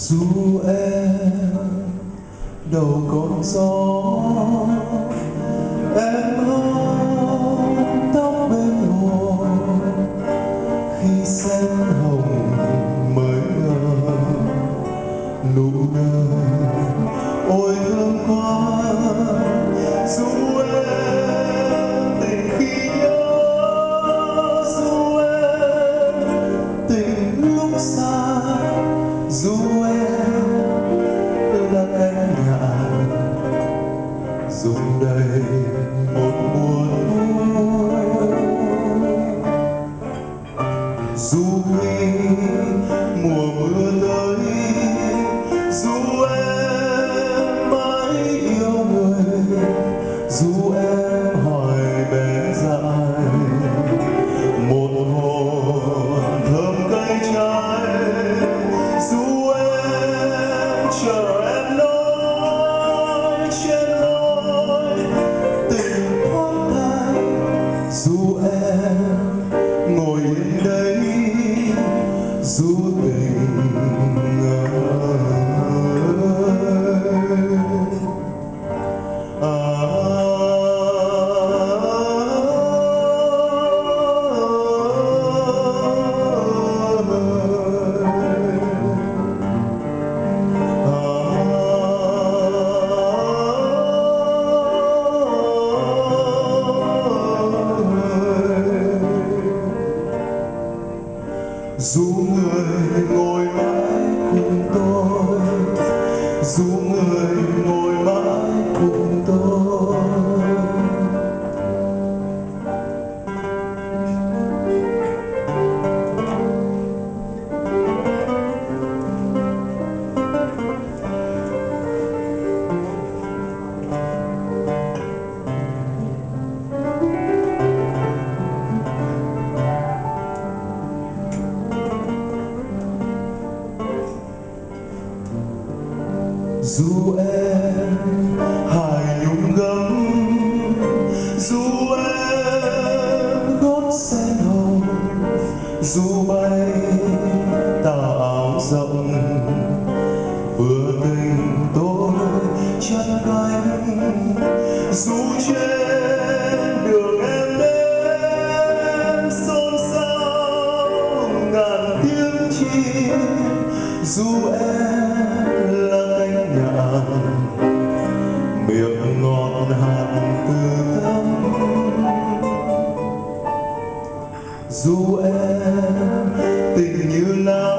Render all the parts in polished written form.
Dù em đâu còn gió, em hôn tóc bên hồ khi sen hồng mới nở nụ nở ôi thơm quá. Dù em tình khi nhớ, dù em tình lúc xa, dù em là cánh nhạn rụng đầy một mùa thu. Dù khi mùa mưa tới, dù em mãi yêu người, dù em hỏi bé dại một hồn thơm cây trái, dù em chờ em nói trên lối tình thoáng thay, dù em ngồi yên đấy, dù tình dù người ngồi mãi cùng tôi, dù người ngồi mãi cùng tôi. Dù em hài nhung gấm, dù em gót sen hồng, dù bay tà áo rộng, vừa tình tôi chăn cánh, dù trên đường em đến xôn xao ngàn tiếng chim, dù em là cánh nhạn miệng ngọt hạt từ tâm, dù em tình như lá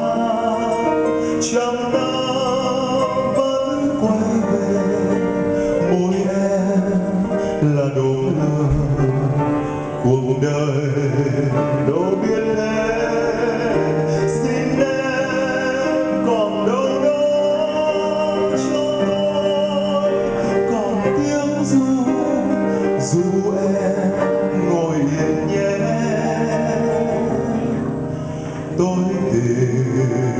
trăm năm vẫn quay về, môi em là đồ lửa cuộc đời đâu biết hết. Xin em còn đâu đó cho tôi, còn tiếng ru dù em ngồi yên nhé. Tôi tìm